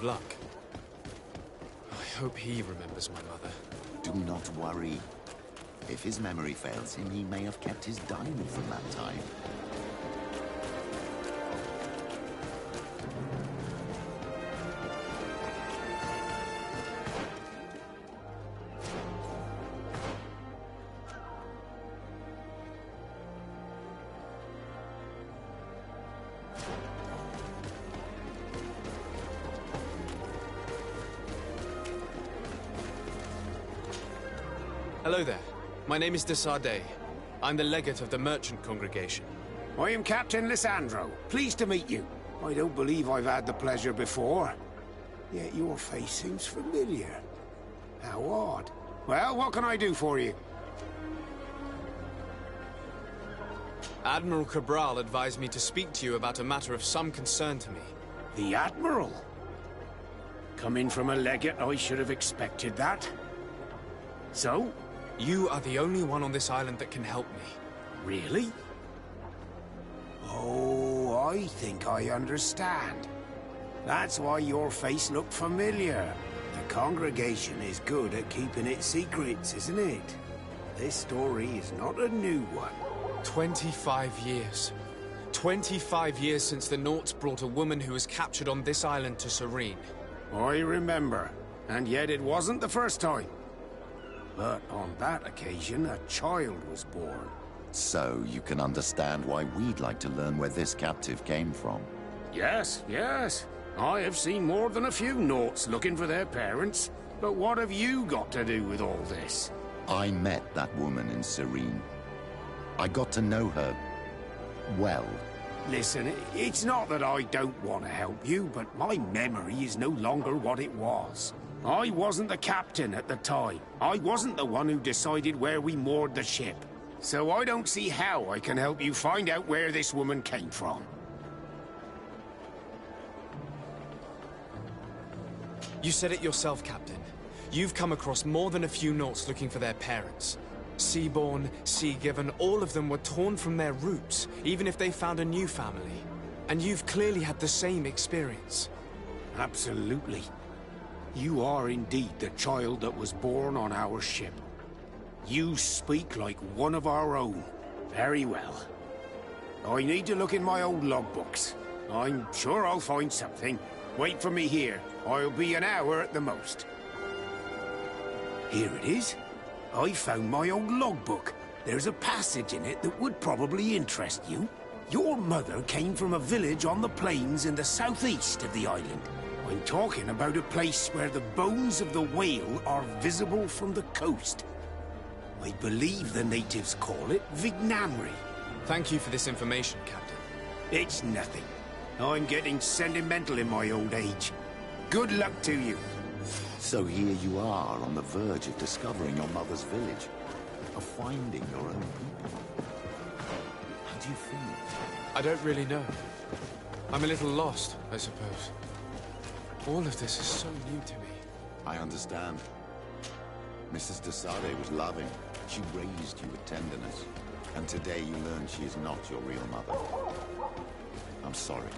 luck. I hope he remembers my mother. Do not worry. If his memory fails him, he may have kept his diary from that time. Hello there. My name is Desade. I'm the legate of the merchant congregation. I am Captain Lissandro. Pleased to meet you. I don't believe I've had the pleasure before. Yet your face seems familiar. How odd. Well, what can I do for you? Admiral Cabral advised me to speak to you about a matter of some concern to me. The Admiral? Coming from a legate, I should have expected that. So? You are the only one on this island that can help me. Really? Oh, I think I understand. That's why your face looked familiar. The congregation is good at keeping its secrets, isn't it? This story is not a new one. 25 years. 25 years since the Nauts brought a woman who was captured on this island to Serene. I remember. And yet it wasn't the first time. But on that occasion, a child was born. So you can understand why we'd like to learn where this captive came from. Yes, yes. I have seen more than a few Nauts looking for their parents. But what have you got to do with all this? I met that woman in Serene. I got to know her well. Listen, it's not that I don't want to help you, but my memory is no longer what it was. I wasn't the captain at the time. I wasn't the one who decided where we moored the ship. So I don't see how I can help you find out where this woman came from. You said it yourself, Captain. You've come across more than a few Nauts looking for their parents. Seaborn, Sea-given, all of them were torn from their roots, even if they found a new family. And you've clearly had the same experience. Absolutely. You are indeed the child that was born on our ship. You speak like one of our own. Very well. I need to look in my old logbooks. I'm sure I'll find something. Wait for me here. I'll be an hour at the most. Here it is. I found my old logbook. There's a passage in it that would probably interest you. Your mother came from a village on the plains in the southeast of the island. I'm talking about a place where the bones of the whale are visible from the coast. I believe the natives call it Vignamri. Thank you for this information, Captain. It's nothing. I'm getting sentimental in my old age. Good luck to you. So here you are on the verge of discovering your mother's village, of finding your own people. How do you feel? I don't really know. I'm a little lost, I suppose. All of this is so new to me. I understand. Mrs. Desade was loving. She raised you with tenderness. And today you learn she is not your real mother. I'm sorry.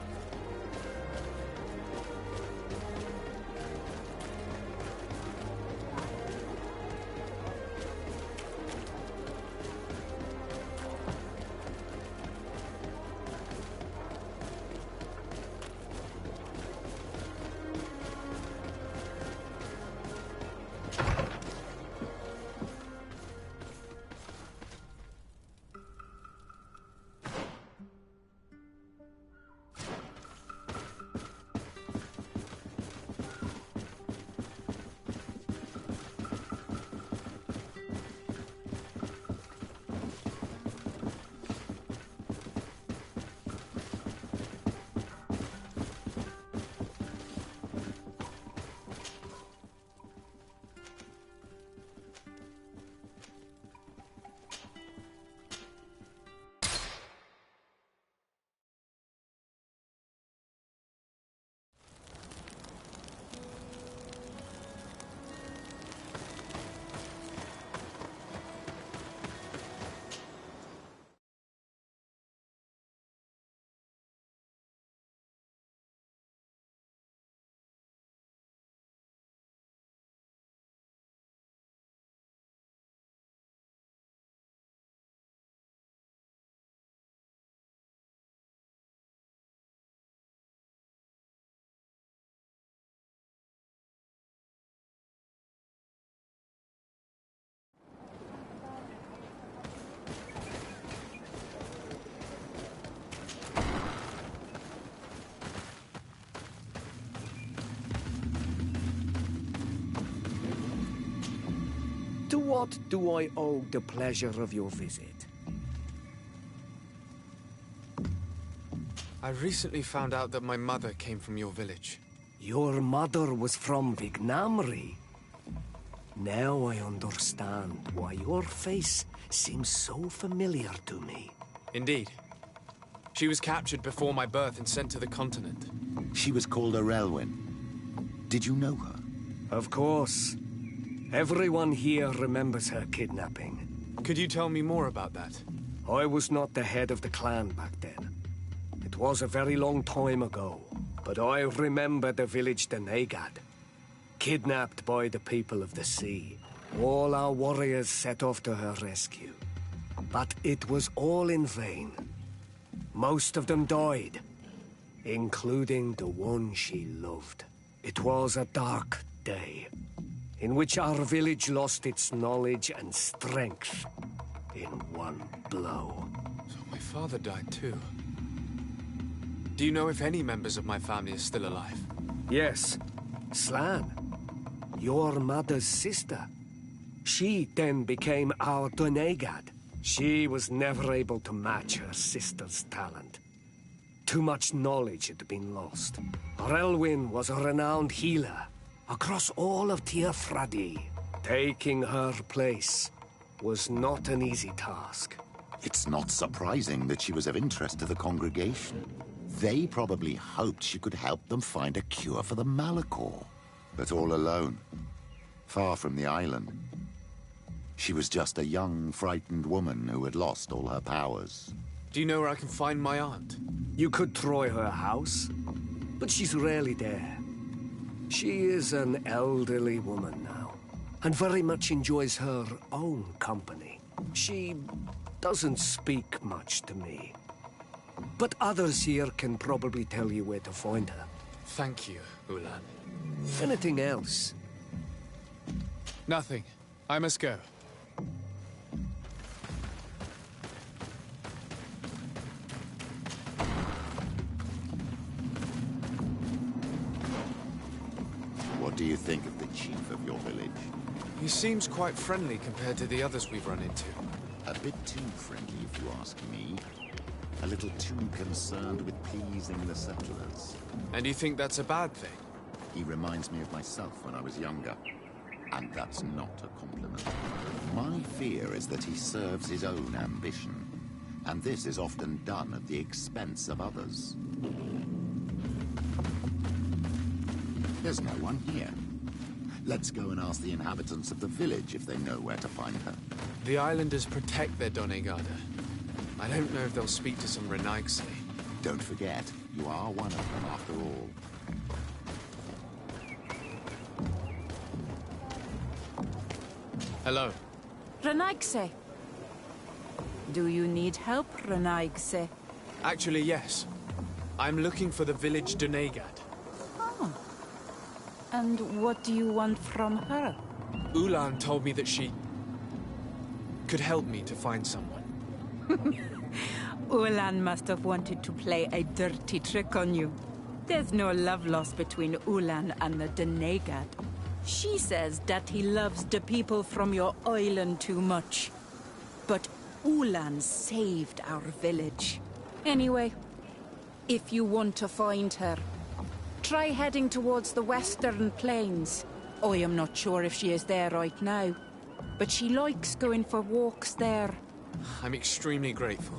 To what do I owe the pleasure of your visit? I recently found out that my mother came from your village. Your mother was from Vignamri. Now I understand why your face seems so familiar to me. Indeed. She was captured before my birth and sent to the continent. She was called Arelwyn. Did you know her? Of course. Everyone here remembers her kidnapping. Could you tell me more about that? I was not the head of the clan back then. It was a very long time ago, but I remember the village Denegad. Kidnapped by the people of the sea. All our warriors set off to her rescue. But it was all in vain. Most of them died, including the one she loved. It was a dark day, in which our village lost its knowledge and strength in one blow. So my father died too. Do you know if any members of my family are still alive? Yes, Slan, your mother's sister. She then became our Donegad. She was never able to match her sister's talent. Too much knowledge had been lost. Arelwyn was a renowned healer across all of Teofradi. Taking her place was not an easy task. It's not surprising that she was of interest to the congregation. They probably hoped she could help them find a cure for the Malachor. But all alone, far from the island. She was just a young, frightened woman who had lost all her powers. Do you know where I can find my aunt? You could try her house, but she's rarely there. She is an elderly woman now, and very much enjoys her own company. She doesn't speak much to me, but others here can probably tell you where to find her. Thank you, Ulan. Anything else? Nothing. I must go. What do you think of the chief of your village? He seems quite friendly compared to the others we've run into. A bit too friendly, if you ask me. A little too concerned with pleasing the settlers. And you think that's a bad thing? He reminds me of myself when I was younger. And that's not a compliment. My fear is that he serves his own ambition. And this is often done at the expense of others. There's no one here. Let's go and ask the inhabitants of the village if they know where to find her. The islanders protect their Donegada. I don't know if they'll speak to some Renaigse. Don't forget, you are one of them after all. Hello. Renaigse. Do you need help, Renaigse? Actually, yes. I'm looking for the village Donegad. Oh. And what do you want from her? Ulan told me that she could help me to find someone. Ulan must have wanted to play a dirty trick on you. There's no love lost between Ulan and the Donegad. She says that he loves the people from your island too much. But Ulan saved our village. Anyway, if you want to find her, try heading towards the western plains. I am not sure if she is there right now, but she likes going for walks there. I'm extremely grateful.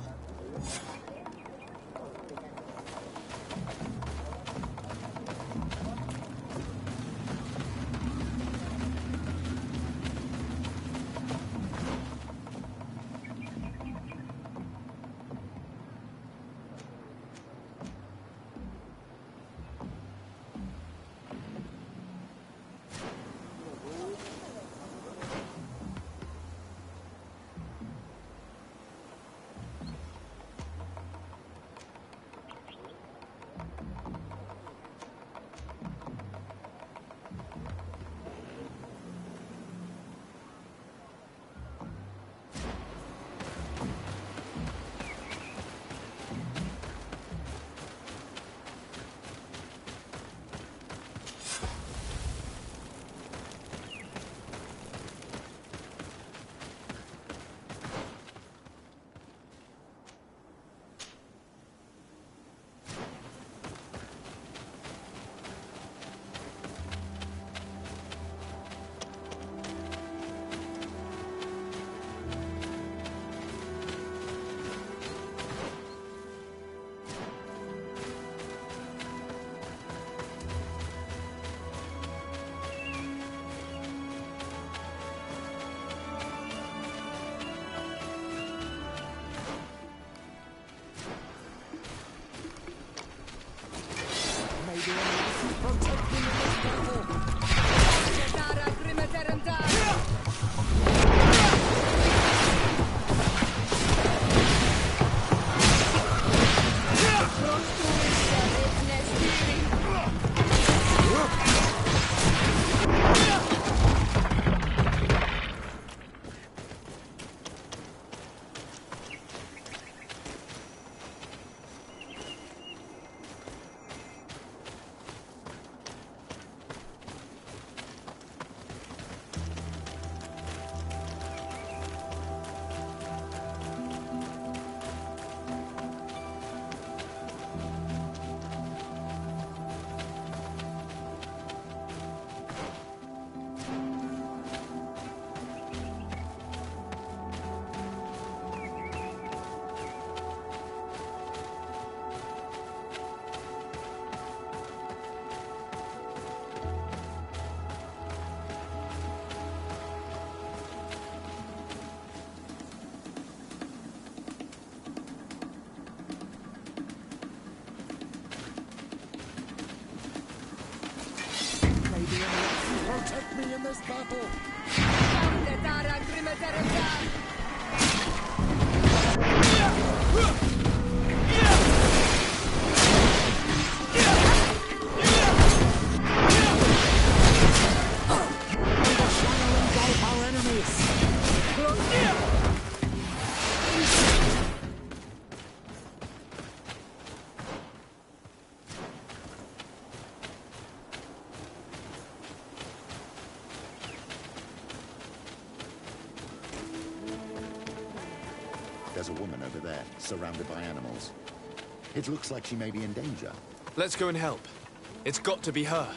protect me in this battle! There's a woman over there, surrounded by animals. It looks like she may be in danger. Let's go and help. It's got to be her.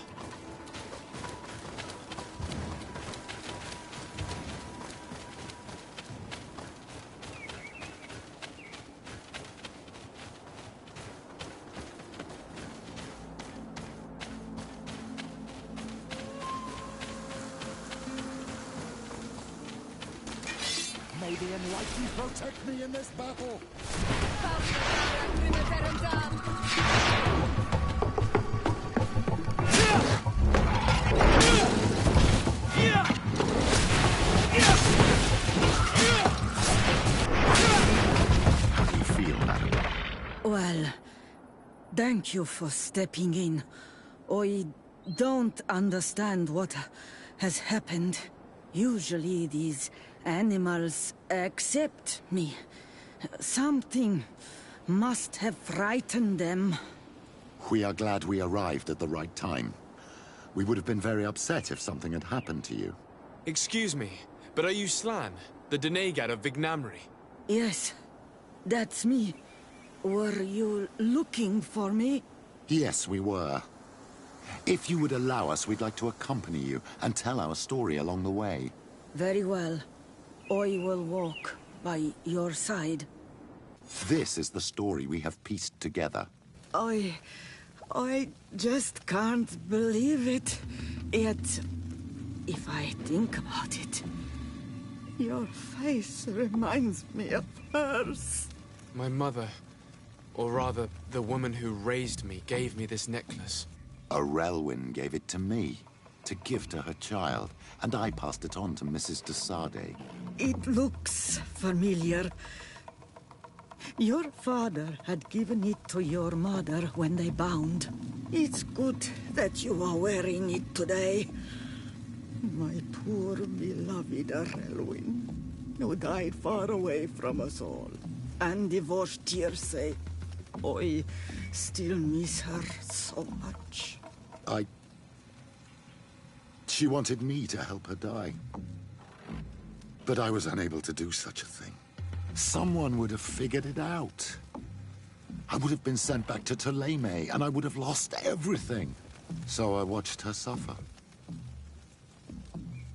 May the Enlightened protect me in this battle! How do you feel, madam? Well, thank you for stepping in. I don't understand what has happened. Usually these animals accept me. Something must have frightened them. We are glad we arrived at the right time. We would have been very upset if something had happened to you. Excuse me, but are you Slan, the Denegad of Vignamri? Yes, that's me. Were you looking for me? Yes, we were. If you would allow us, we'd like to accompany you and tell our story along the way. Very well. I will walk by your side. This is the story we have pieced together. I just can't believe it. Yet, if I think about it, your face reminds me of hers. My mother, or rather, the woman who raised me, gave me this necklace. A Relwyn gave it to me, to give to her child, and I passed it on to Mrs. de Sade. It looks familiar. Your father had given it to your mother when they bound. It's good that you are wearing it today. My poor beloved Relwyn, who died far away from us all. And divorced Tirce. I still miss her so much. She wanted me to help her die. But I was unable to do such a thing. Someone would have figured it out. I would have been sent back to Ptolemy, and I would have lost everything. So I watched her suffer.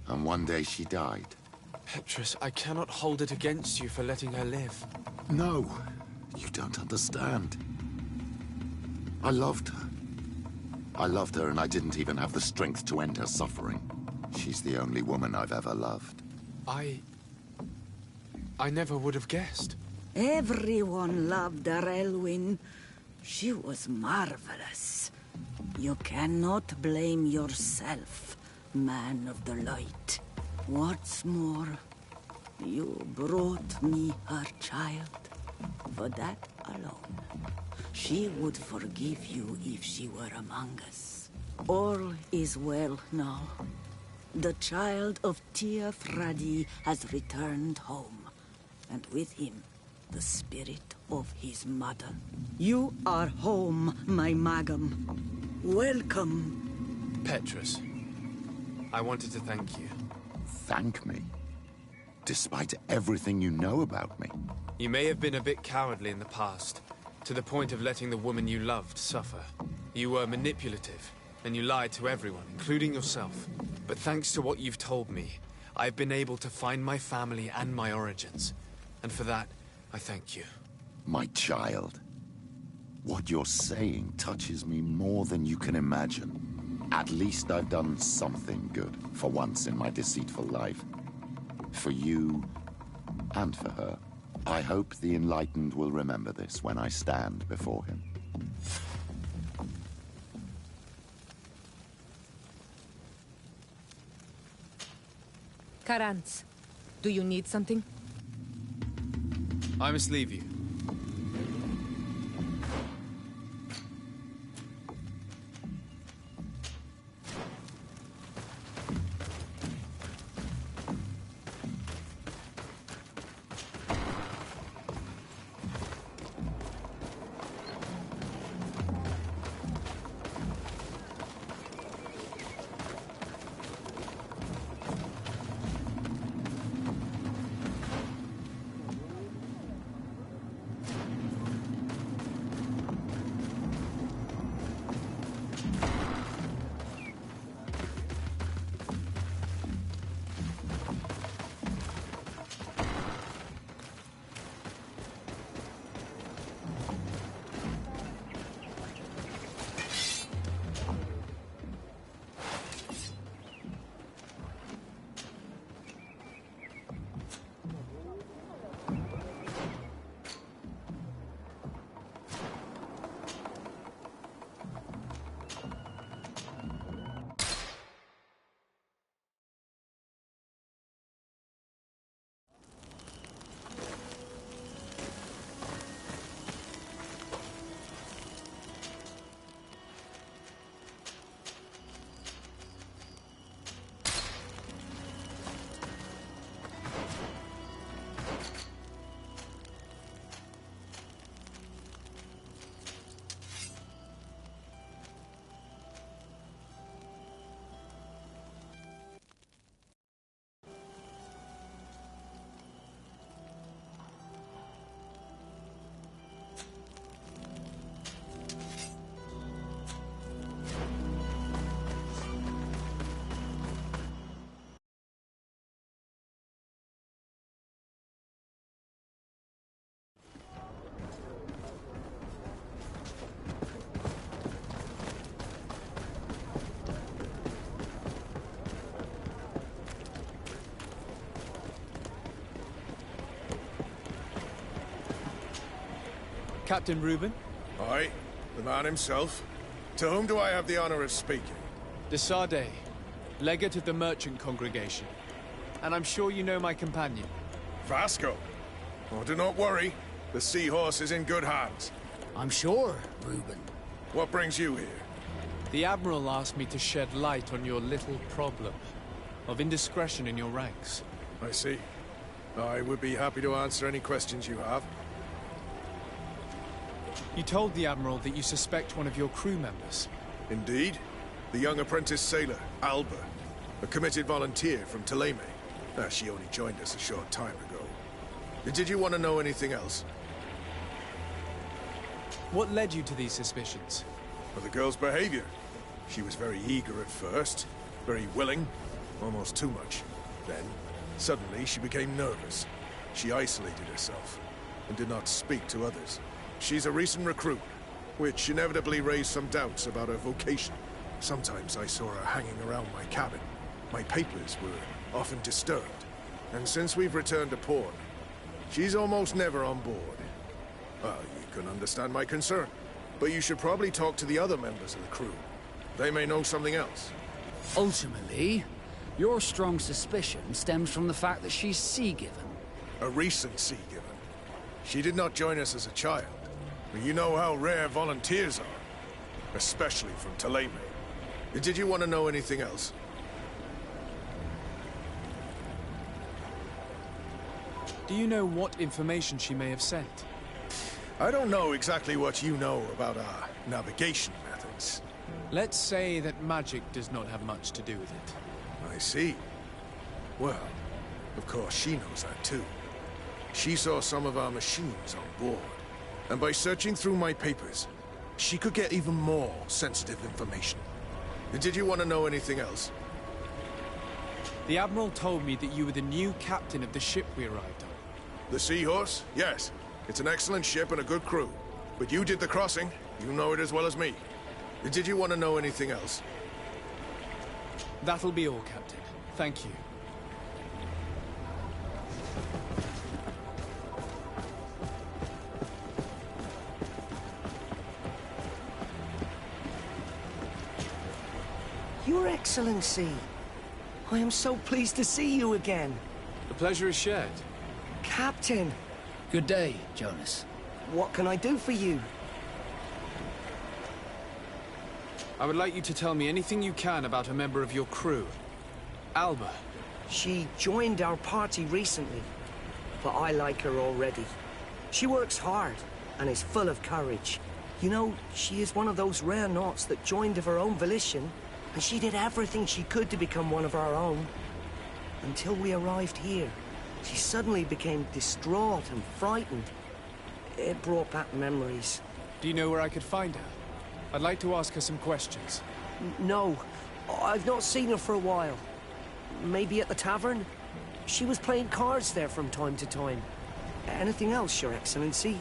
And one day she died. Petrus, I cannot hold it against you for letting her live. No, you don't understand. I loved her. I loved her, and I didn't even have the strength to end her suffering. She's the only woman I've ever loved. I never would have guessed. Everyone loved Relwyn. She was marvelous. You cannot blame yourself, man of the light. What's more, you brought me her child. For that alone, she would forgive you if she were among us. All is well now. The child of Tia Fradi has returned home, and with him, the spirit of his mother. You are home, my Magam. Welcome. Petrus, I wanted to thank you. Thank me? Despite everything you know about me? You may have been a bit cowardly in the past, to the point of letting the woman you loved suffer. You were manipulative, and you lied to everyone, including yourself. But thanks to what you've told me, I've been able to find my family and my origins. And for that, I thank you. My child. What you're saying touches me more than you can imagine. At least I've done something good, for once in my deceitful life. For you, and for her. I hope the Enlightened will remember this when I stand before him. Karans, do you need something? I must leave you. Captain Reuben? Aye, the man himself. To whom do I have the honor of speaking? De Sardet, legate of the merchant congregation. And I'm sure you know my companion. Vasco. Oh, do not worry. The seahorse is in good hands. I'm sure, Reuben. What brings you here? The Admiral asked me to shed light on your little problem of indiscretion in your ranks. I see. I would be happy to answer any questions you have. You told the Admiral that you suspect one of your crew members. Indeed. The young apprentice sailor, Alba. A committed volunteer from Thélème. She only joined us a short time ago. Did you want to know anything else? What led you to these suspicions? Well, the girl's behavior. She was very eager at first, very willing, almost too much. Then, suddenly, she became nervous. She isolated herself, and did not speak to others. She's a recent recruit, which inevitably raised some doubts about her vocation. Sometimes I saw her hanging around my cabin. My papers were often disturbed, and since we've returned to port, she's almost never on board. Well, you can understand my concern, but you should probably talk to the other members of the crew. They may know something else. Ultimately, your strong suspicion stems from the fact that she's sea-given. A recent sea-given. She did not join us as a child. But you know how rare volunteers are, especially from Thélème. Did you want to know anything else? Do you know what information she may have sent? I don't know exactly what you know about our navigation methods. Let's say that magic does not have much to do with it. I see. Well, of course she knows that too. She saw some of our machines on board. And by searching through my papers, she could get even more sensitive information. Did you want to know anything else? The Admiral told me that you were the new captain of the ship we arrived on. The Seahorse? Yes. It's an excellent ship and a good crew. But you did the crossing. You know it as well as me. Did you want to know anything else? That'll be all, Captain. Thank you. Your Excellency, I am so pleased to see you again. The pleasure is shared. Captain, Good day, Jonas. what can I do for you? I would like you to tell me anything you can about a member of your crew. Alba. She joined our party recently, but I like her already. She works hard and is full of courage. You know, she is one of those rare Nauts that joined of her own volition, and she did everything she could to become one of our own. Until we arrived here, she suddenly became distraught and frightened. It brought back memories. Do you know where I could find her? I'd like to ask her some questions. No, I've not seen her for a while. Maybe at the tavern? She was playing cards there from time to time. Anything else, Your Excellency?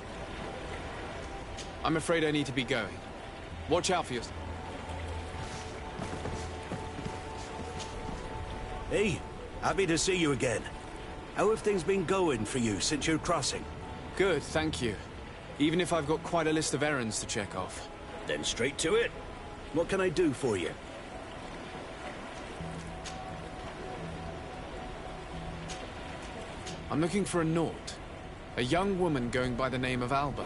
I'm afraid I need to be going. Watch out for yourself. Hey, happy to see you again. How have things been going for you since your crossing? Good, thank you. Even if I've got quite a list of errands to check off. Then straight to it. What can I do for you? I'm looking for a Naut. A young woman going by the name of Alba.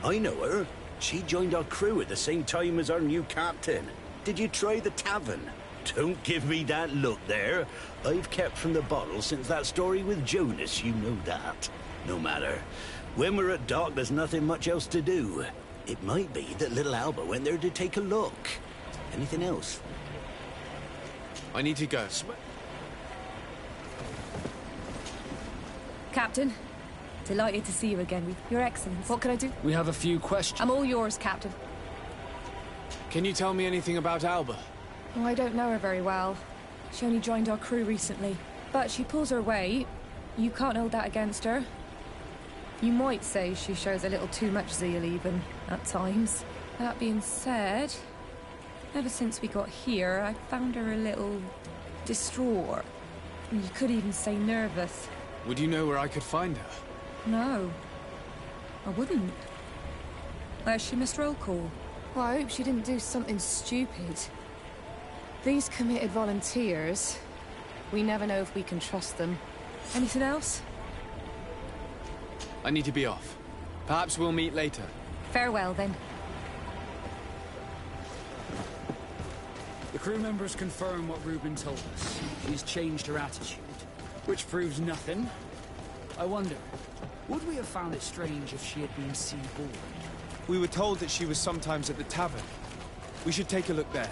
I know her. She joined our crew at the same time as our new captain. Did you try the tavern? Don't give me that look there. I've kept from the bottle since that story with Jonas, you know that. No matter. When we're at dock, there's nothing much else to do. It might be that little Alba went there to take a look. Anything else? I need to go. Captain, delighted to see you again, Your Excellency. What can I do? We have a few questions. I'm all yours, Captain. Can you tell me anything about Alba? Oh, I don't know her very well. She only joined our crew recently. But she pulls her weight. You can't hold that against her. You might say she shows a little too much zeal even, at times. That being said, ever since we got here, I found her a little distraught. You could even say nervous. Would you know where I could find her? No, I wouldn't. Where's she missed roll call? Well, I hope she didn't do something stupid. These committed volunteers, we never know if we can trust them. Anything else? I need to be off. Perhaps we'll meet later. Farewell, then. The crew members confirm what Reuben told us. She's changed her attitude, which proves nothing. I wonder, would we have found it strange if she had been sea-born? We were told that she was sometimes at the tavern. We should take a look there.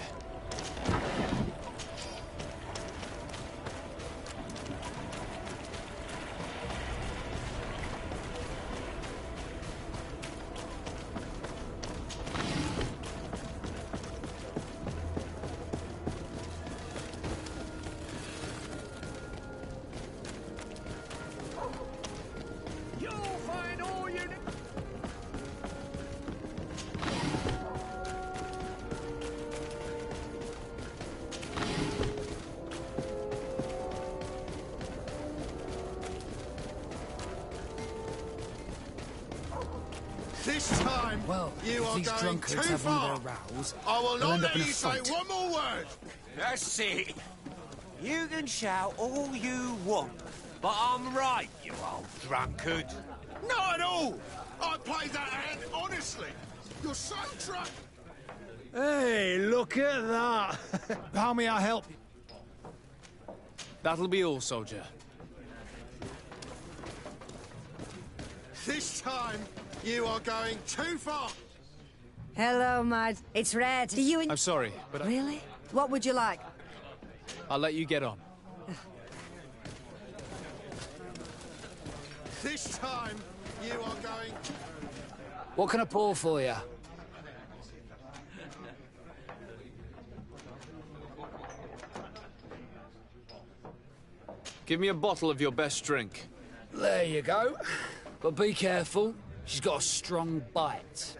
This time, Well, you if are these going drunkards too have one far. of their rows, I will they'll not end up let in a you say fight. one more word. That's it. You can shout all you want, but I'm right, you old drunkard. Not at all. I played that hand honestly. You're so drunk. Hey, look at that. How may I help you? That'll be all, soldier. This time, you are going too far. Hello, Mud. It's Red. Do you... I'm sorry, but Really? What would you like? I'll let you get on. This time, you are going... What can I pour for you? Give me a bottle of your best drink. There you go. But be careful. She's got a strong bite.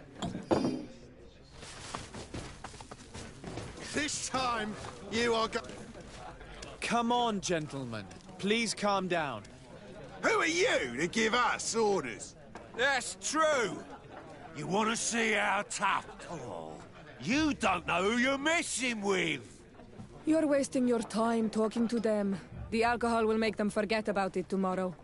This time, you are going... Come on, gentlemen. Please calm down. Who are you to give us orders? That's true. You want to see how tough? Oh, you don't know who you're messing with. You're wasting your time talking to them. The alcohol will make them forget about it tomorrow.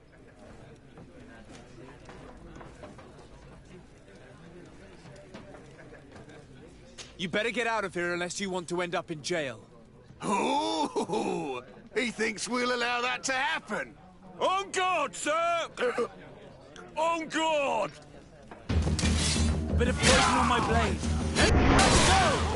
You better get out of here unless you want to end up in jail. Oh, he thinks we'll allow that to happen. On guard, sir! On guard! Bit of poison on my blade. Let's go!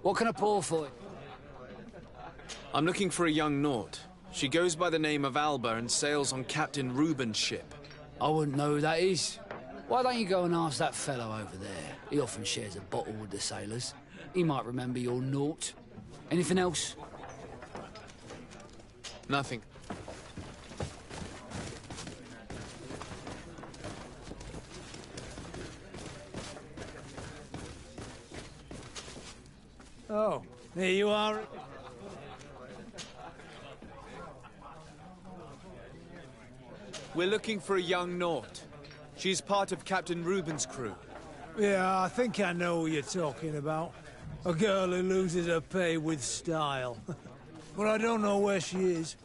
What can I pull for you? I'm looking for a young Naut. She goes by the name of Alba and sails on Captain Reuben's ship. I wouldn't know who that is. Why don't you go and ask that fellow over there? He often shares a bottle with the sailors. He might remember your Naut. Anything else? Nothing. Oh, there you are. We're looking for a young Naut. She's part of Captain Reuben's crew. Yeah, I think I know who you're talking about. A girl who loses her pay with style. But I don't know where she is.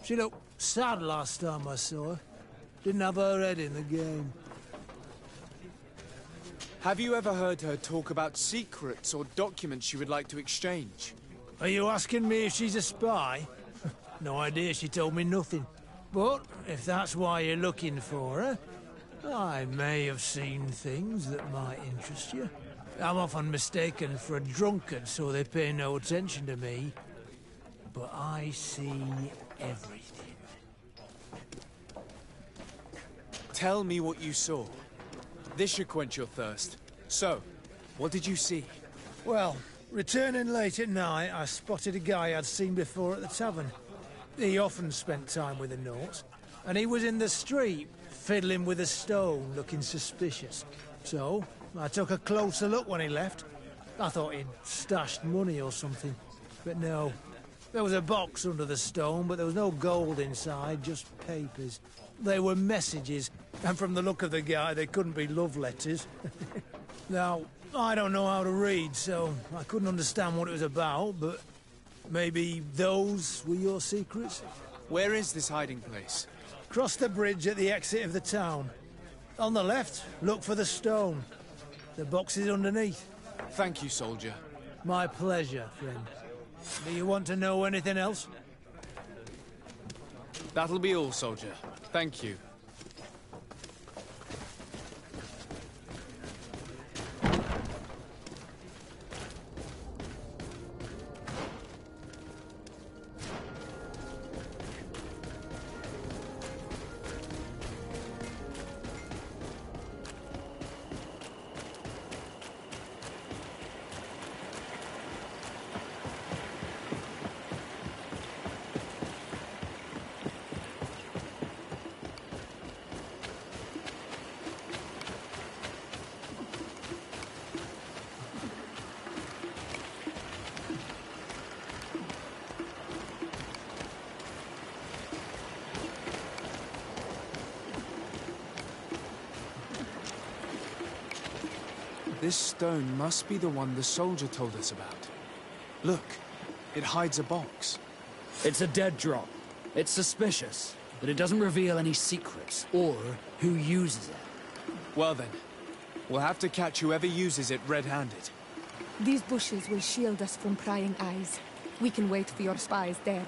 She looked sad last time I saw her. Didn't have her head in the game. Have you ever heard her talk about secrets or documents she would like to exchange? Are you asking me if she's a spy? No idea, she told me nothing. But if that's why you're looking for her, I may have seen things that might interest you. I'm often mistaken for a drunkard, so they pay no attention to me. But I see everything. Tell me what you saw. This should quench your thirst. So, what did you see? Well, returning late at night, I spotted a guy I'd seen before at the tavern. He often spent time with the Nauts, and he was in the street, fiddling with a stone, looking suspicious. So, I took a closer look when he left. I thought he'd stashed money or something, but no. There was a box under the stone, but there was no gold inside, just papers. They were messages, and from the look of the guy, they couldn't be love letters. Now, I don't know how to read, so I couldn't understand what it was about, but maybe those were your secrets? Where is this hiding place? Cross the bridge at the exit of the town. On the left, look for the stone. The box is underneath. Thank you, soldier. My pleasure, friend. Do you want to know anything else? That'll be all, soldier. Thank you. This stone must be the one the soldier told us about. Look, it hides a box. It's a dead drop. It's suspicious, but it doesn't reveal any secrets or who uses it. Well then, we'll have to catch whoever uses it red-handed. These bushes will shield us from prying eyes. We can wait for your spies there.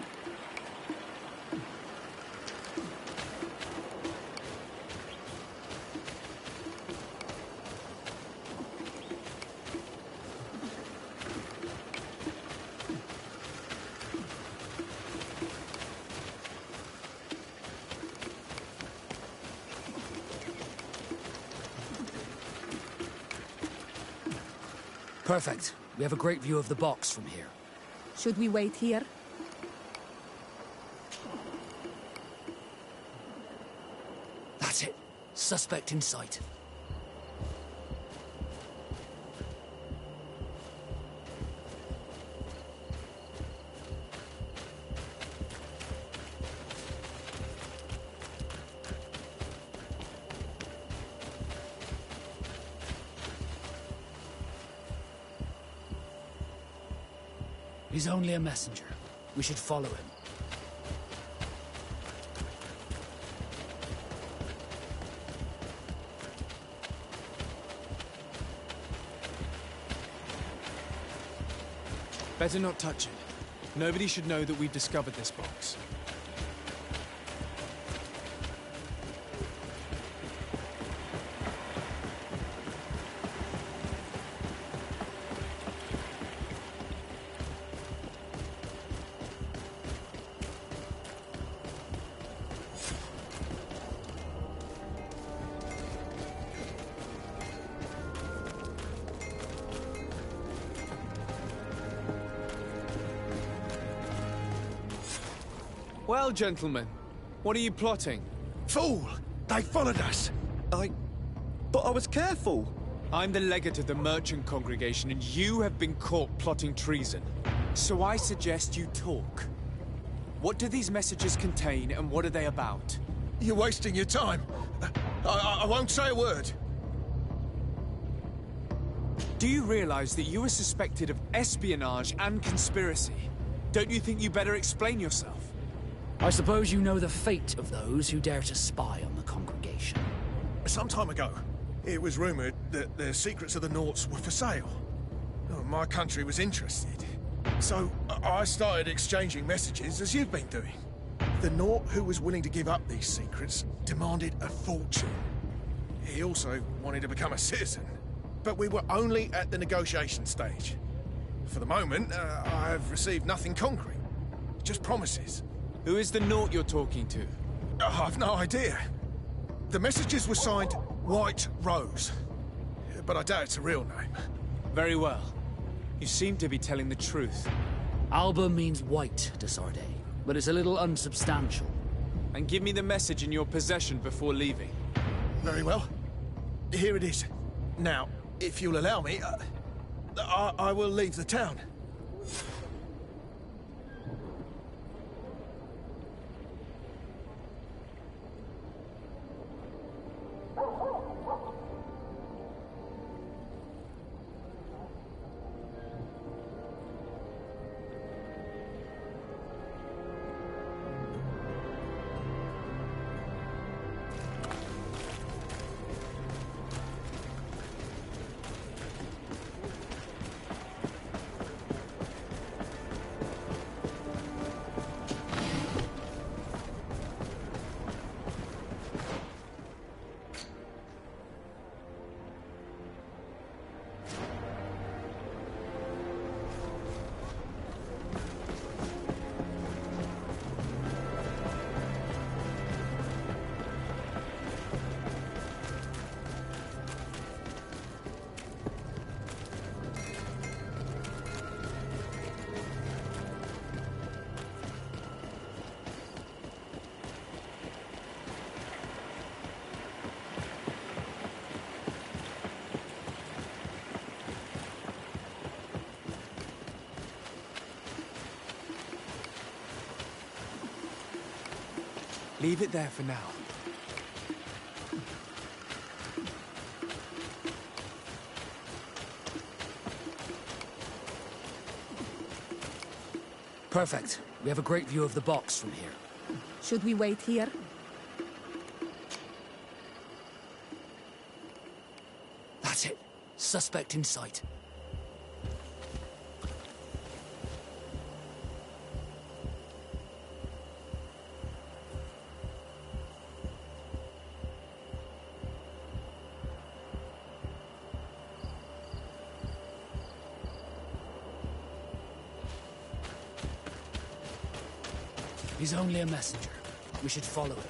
Perfect. We have a great view of the box from here. Should we wait here? That's it. Suspect in sight. He's only a messenger. We should follow him. Better not touch it. Nobody should know that we've discovered this box. Well, gentlemen, what are you plotting? Fool! They followed us! But I was careful! I'm the legate of the merchant congregation, and you have been caught plotting treason. So I suggest you talk. What do these messages contain, and what are they about? You're wasting your time. I won't say a word. Do you realize that you are suspected of espionage and conspiracy? Don't you think you better explain yourself? I suppose you know the fate of those who dare to spy on the congregation. Some time ago, it was rumored that the secrets of the Naughts were for sale. My country was interested. So I started exchanging messages as you've been doing. The Naught who was willing to give up these secrets demanded a fortune. He also wanted to become a citizen. But we were only at the negotiation stage. For the moment, I've received nothing concrete. Just promises. Who is the Naught you're talking to? I've no idea. The messages were signed White Rose. But I doubt it's a real name. Very well. You seem to be telling the truth. Alba means white to Sarday, but it's a little unsubstantial. And give me the message in your possession before leaving. Very well. Here it is. Now, if you'll allow me, I will leave the town. Leave it there for now. Perfect. We have a great view of the box from here. Should we wait here? That's it. Suspect in sight. He's only a messenger. We should follow him.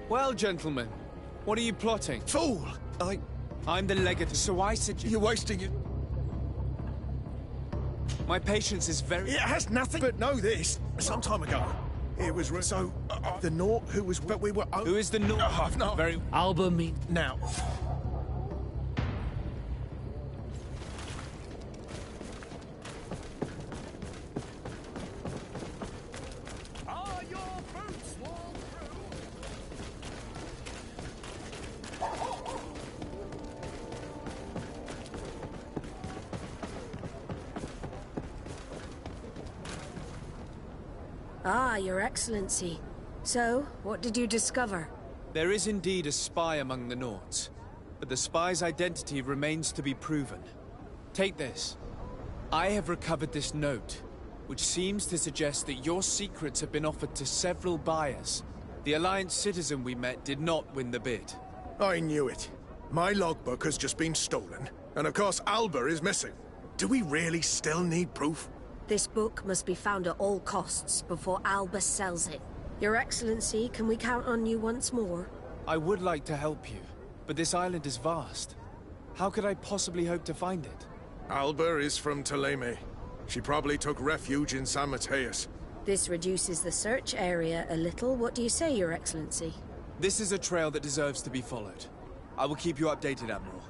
Well, gentlemen, what are you plotting? Fool! I'm the legate, so I suggest... You're wasting it. My patience is very... It has nothing... But know this. Some time ago, it was... So, the Naught who was... But we were... Who is the Naught? I've not... Very... Alba mean... Now... Ah, Your Excellency. So, what did you discover? There is indeed a spy among the Naughts, but the spy's identity remains to be proven. Take this. I have recovered this note, which seems to suggest that your secrets have been offered to several buyers. The Alliance citizen we met did not win the bid. I knew it. My logbook has just been stolen, and of course Alba is missing. Do we really still need proof? This book must be found at all costs before Alba sells it. Your Excellency, can we count on you once more? I would like to help you, but this island is vast. How could I possibly hope to find it? Alba is from Toleme. She probably took refuge in San Mateus. This reduces the search area a little. What do you say, Your Excellency? This is a trail that deserves to be followed. I will keep you updated, Admiral.